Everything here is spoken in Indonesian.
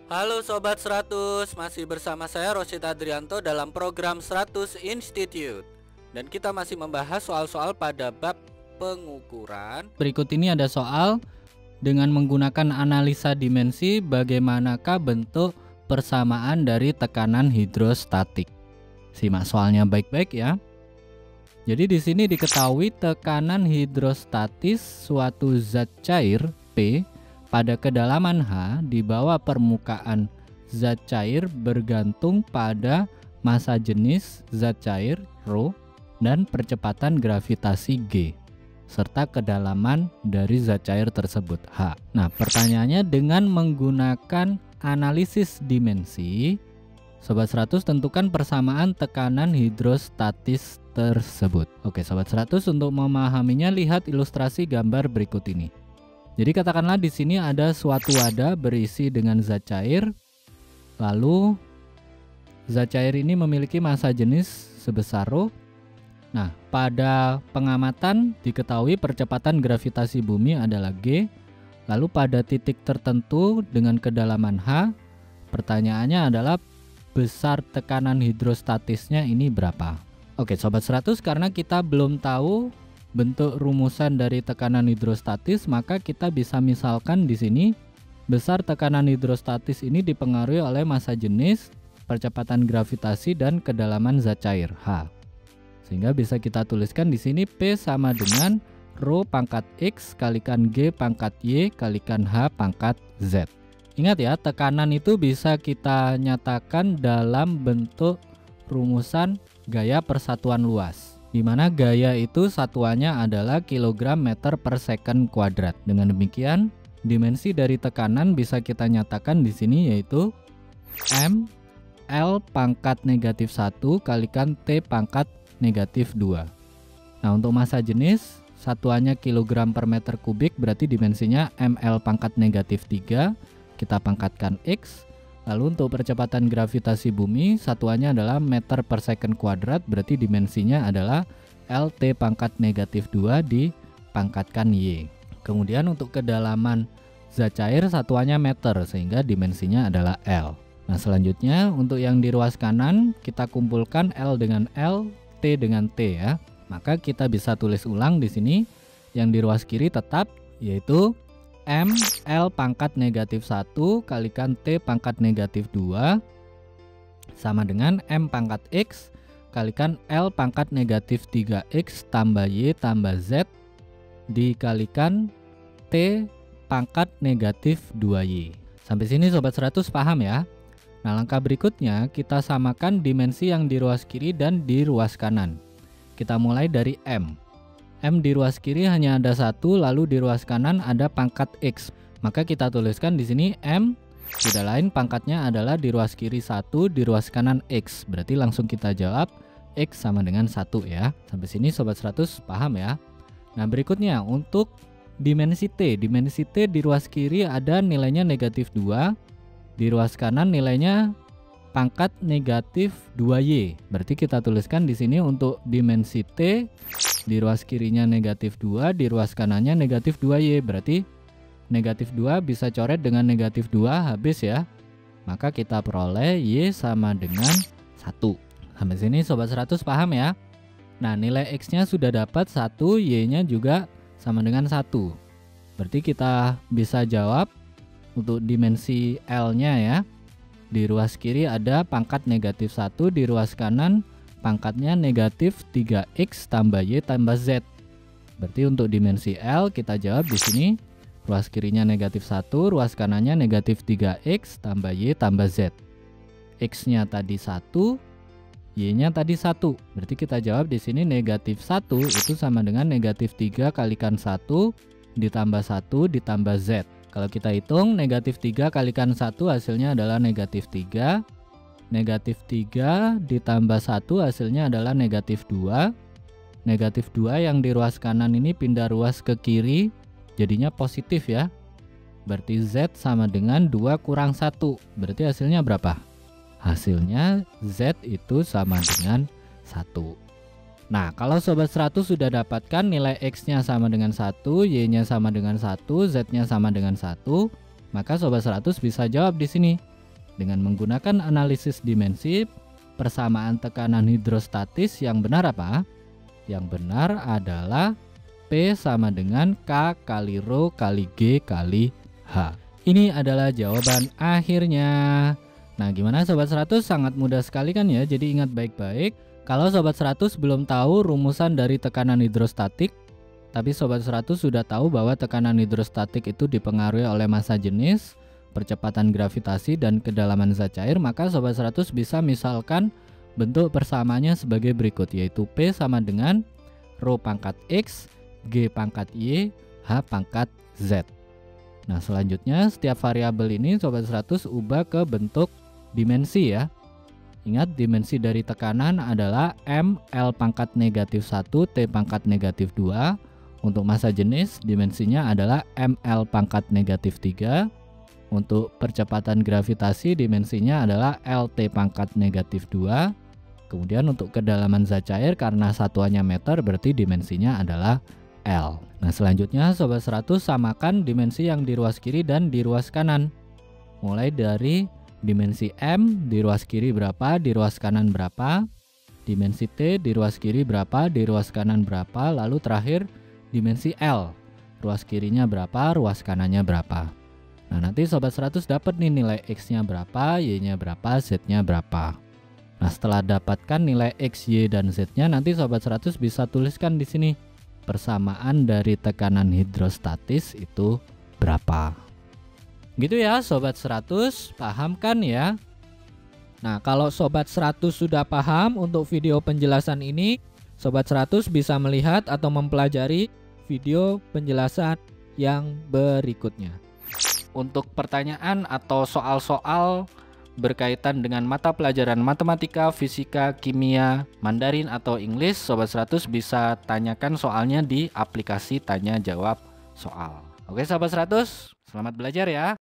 Halo Sobat 100, masih bersama saya Rosid Adrianto dalam program 100 Institute. Dan kita masih membahas soal-soal pada bab pengukuran. Berikut ini ada soal dengan menggunakan analisa dimensi, bagaimanakah bentuk persamaan dari tekanan hidrostatik. Simak soalnya baik-baik ya. Jadi di sini diketahui tekanan hidrostatis suatu zat cair P pada kedalaman H di bawah permukaan zat cair bergantung pada massa jenis zat cair ρ dan percepatan gravitasi G serta kedalaman dari zat cair tersebut H. Nah, pertanyaannya dengan menggunakan analisis dimensi, Sobat 100 tentukan persamaan tekanan hidrostatis tersebut. Oke, Sobat 100, untuk memahaminya lihat ilustrasi gambar berikut ini. Jadi katakanlah di sini ada suatu wadah berisi dengan zat cair, lalu zat cair ini memiliki massa jenis sebesar ρ. Nah, pada pengamatan diketahui percepatan gravitasi bumi adalah G, lalu pada titik tertentu dengan kedalaman H, pertanyaannya adalah besar tekanan hidrostatisnya ini berapa? Oke, Sobat 100, karena kita belum tahu bentuk rumusan dari tekanan hidrostatis, maka kita bisa misalkan di sini besar tekanan hidrostatis ini dipengaruhi oleh massa jenis, percepatan gravitasi dan kedalaman zat cair H. Sehingga bisa kita tuliskan di sini P sama dengan ρ pangkat X kalikan G pangkat Y kalikan H pangkat Z. Ingat ya, tekanan itu bisa kita nyatakan dalam bentuk rumusan gaya persatuan luas, di mana gaya itu satuannya adalah kilogram meter per second kuadrat. Dengan demikian, dimensi dari tekanan bisa kita nyatakan di sini yaitu M L pangkat negatif 1 kalikan T pangkat negatif 2. Nah, untuk massa jenis satuannya kilogram per meter kubik, berarti dimensinya ml pangkat negatif 3, kita pangkatkan X. Lalu untuk percepatan gravitasi bumi satuannya adalah meter per second kuadrat, berarti dimensinya adalah LT pangkat negatif 2 dipangkatkan Y. Kemudian untuk kedalaman zat cair satuannya meter, sehingga dimensinya adalah L. Nah, selanjutnya untuk yang di ruas kanan kita kumpulkan L dengan L, T dengan T ya. Maka kita bisa tulis ulang di sini yang di ruas kiri tetap, yaitu M L pangkat negatif 1 kalikan T pangkat negatif 2 sama dengan M pangkat X kalikan L pangkat negatif 3X tambah Y tambah Z dikalikan T pangkat negatif 2Y. Sampai sini Sobat 100 paham ya? Nah, langkah berikutnya kita samakan dimensi yang di ruas kiri dan di ruas kanan. Kita mulai dari M. M di ruas kiri hanya ada 1, lalu di ruas kanan ada pangkat X. Maka kita tuliskan di sini M, tidak lain pangkatnya adalah di ruas kiri 1, di ruas kanan X. Berarti langsung kita jawab X sama dengan 1 ya. Sampai sini Sobat 100 paham ya? Nah, berikutnya untuk dimensi T. Dimensi T di ruas kiri ada nilainya negatif 2. Di ruas kanan nilainya pangkat negatif 2Y. Berarti kita tuliskan di sini untuk dimensi T di ruas kirinya negatif 2, di ruas kanannya negatif 2Y. Berarti negatif 2 bisa coret dengan negatif 2 habis ya. Maka kita peroleh Y sama dengan 1. Sampai sini Sobat 100 paham ya? Nah, nilai X-nya sudah dapat 1, Y-nya juga sama dengan 1. Berarti kita bisa jawab untuk dimensi L-nya ya. Di ruas kiri ada pangkat negatif 1, di ruas kanan pangkatnya negatif 3X tambah Y tambah Z. Berarti untuk dimensi L kita jawab di sini ruas kirinya negatif 1, ruas kanannya negatif 3X tambah Y tambah Z. X-nya tadi 1, Y-nya tadi 1. Berarti kita jawab di sini negatif 1 itu sama dengan negatif 3 kalikan 1 ditambah 1 ditambah Z. Kalau kita hitung negatif 3 kalikan 1 hasilnya adalah negatif 3. Negatif 3 ditambah 1 hasilnya adalah negatif 2. Negatif 2 yang di ruas kanan ini pindah ruas ke kiri jadinya positif ya. Berarti Z sama dengan 2 kurang 1. Berarti hasilnya berapa? Hasilnya Z itu sama dengan 1. Nah, kalau Sobat 100 sudah dapatkan nilai X-nya sama dengan 1, Y-nya sama dengan 1, Z-nya sama dengan 1, maka Sobat 100 bisa jawab di sini. Dengan menggunakan analisis dimensi, persamaan tekanan hidrostatis yang benar apa? Yang benar adalah P sama dengan K kali Rho kali G kali H. Ini adalah jawaban akhirnya. Nah, gimana Sobat 100? Sangat mudah sekali kan ya? Jadi ingat baik-baik. Kalau Sobat 100 belum tahu rumusan dari tekanan hidrostatik, tapi Sobat 100 sudah tahu bahwa tekanan hidrostatik itu dipengaruhi oleh massa jenis, percepatan gravitasi, dan kedalaman zat cair, maka Sobat 100 bisa misalkan bentuk persamaannya sebagai berikut, yaitu P sama dengan Rho pangkat X, G pangkat Y, H pangkat Z. Nah, selanjutnya setiap variabel ini Sobat 100 ubah ke bentuk dimensi ya. Ingat, dimensi dari tekanan adalah M L pangkat negatif 1 T pangkat negatif 2. Untuk massa jenis dimensinya adalah ML pangkat negatif 3. Untuk percepatan gravitasi dimensinya adalah LT pangkat negatif 2. Kemudian untuk kedalaman zat cair karena satuannya meter berarti dimensinya adalah L. Nah, selanjutnya Sobat 100 samakan dimensi yang di ruas kiri dan di ruas kanan. Mulai dari dimensi M di ruas kiri berapa, di ruas kanan berapa. Dimensi T di ruas kiri berapa, di ruas kanan berapa. Lalu terakhir dimensi L. Ruas kirinya berapa, ruas kanannya berapa. Nah, nanti Sobat 100 dapat nih nilai X-nya berapa, Y-nya berapa, Z-nya berapa. Nah, setelah dapatkan nilai X, Y, dan Z-nya, nanti Sobat 100 bisa tuliskan di sini persamaan dari tekanan hidrostatis itu berapa. Gitu ya Sobat 100, paham kan ya? Nah, kalau Sobat 100 sudah paham untuk video penjelasan ini, Sobat 100 bisa melihat atau mempelajari video penjelasan yang berikutnya. Untuk pertanyaan atau soal-soal berkaitan dengan mata pelajaran matematika, fisika, kimia, Mandarin, atau English, Sobat 100 bisa tanyakan soalnya di aplikasi tanya jawab soal. Oke Sobat 100, selamat belajar ya.